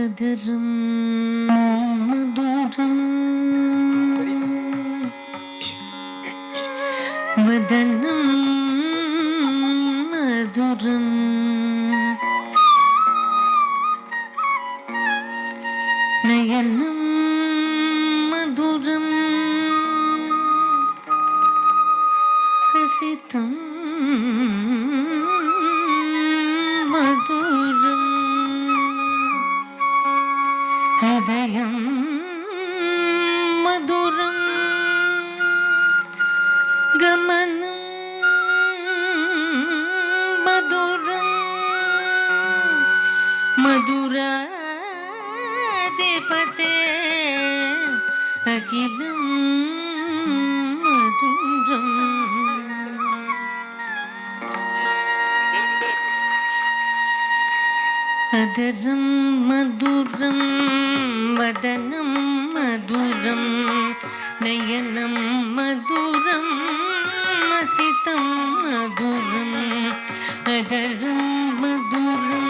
మధురం మధురం వదనం మధురం నయనం మధురం హసితం మధురం హృదయం మధురం గమనం మధురం మధురాధిపతే అఖిలం మధురం అదరం మధురం వదనం మధురం నయనం మధురం మసితం మధురం అదరం మధురం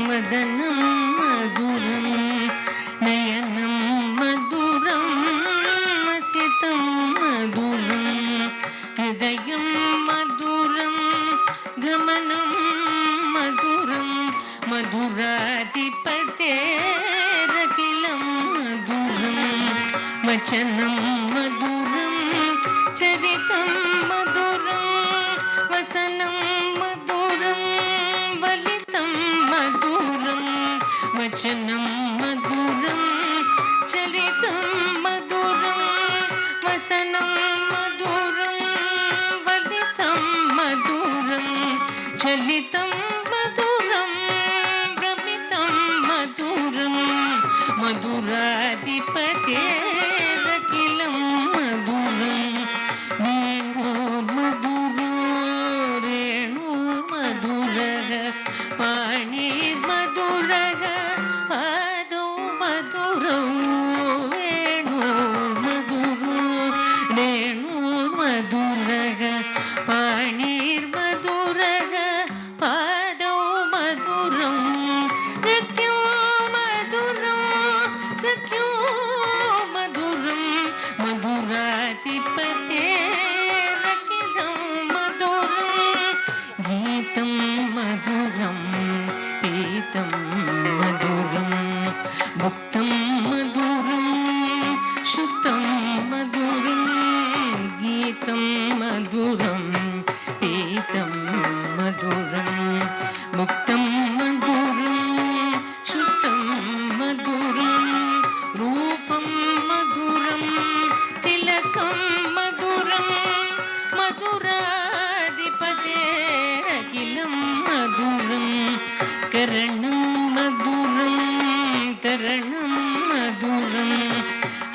వదనం మధురం నయనం మధురం మసితం మధురం హృదయం మధురం గమనం మధురం మధురాధిపతేరఖిలం మధురం వచనం మధురం చరితం మధురం వసనం మధురం వలితం మధురం వచనం మధురం చరితం మధురం వసనం మధురం వలితం మధురం చలితం మధురాధిపతేరఖిలం మధురం వేణో మధురో రేణు మధురగ పాణిర్మధురగ పాదౌ మధురౌ వేణో మధురో రేణు మధురగ పాణిర్మధురగ పాదౌ మధురం మధురాధిపతేరఖిలం మధురం గీతం మధురం గీతం మధురం భుక్తం మధురం శుద్ధం మధురం గీతం మధురం గీతం మధురం భుక్తం మధురం శుద్ధం మధురం రూపం మధురం తిలకం మధురం మధురాధిపతేరఖిలం మధురం కరణం మధురం కరణం మధురం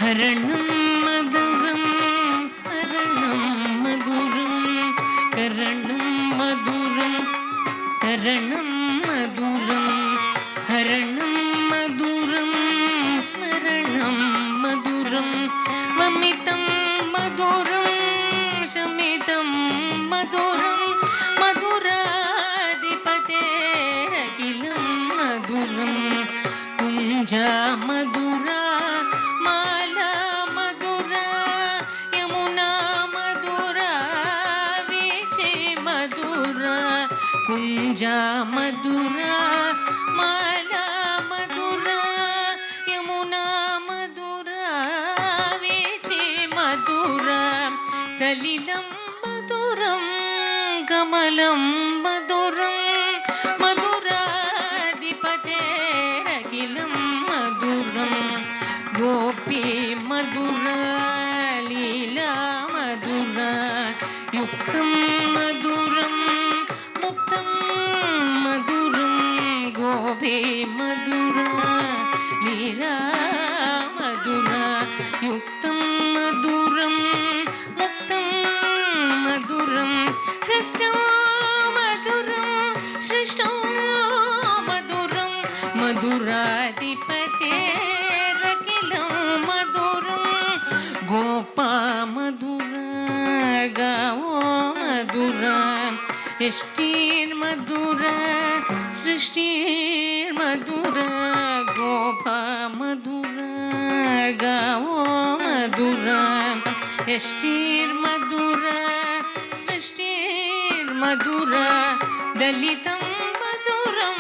హరణం మధురం స్మరణం మధురం కరణం మధురం కరణం మధురం హరణం మధురం స్మరణం మధురం వమితం మధురం శమితం మధురం మధురాధిపతేరఖిలం మధురం కుంజా మధురా మాలా మధురా యమునా మధురా వీచి మధురా కుంజా మధురా మాలా మధురా యమునా మధురా వీచి మధురా సలిలం మధురం కమలం మధురం మధురాధిపతేరఖిలం మధురం గోపీ మధురా లీలా మధురా యుక్తం మధురం ముక్తం మధురం గోపీ మధురా లీలా మధురా యుక్తం మధురం ముక్తం మధురం హృష్టం మధురం సృష్టం మధురం మధురాధిపతేరఖిలం మధురం గోపా మధురా గావో మధురా यष्टिर्मधुरा सृष्टिर्मधुरा गो यष्टिर्मधुर सृष्टिर्मधुर दलितं मधुरं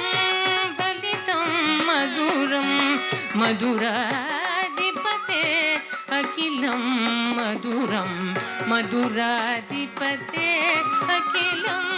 दलितं मधुरं मधुराधिपते अखिलं मधुरं मधुराधिपते अखिलं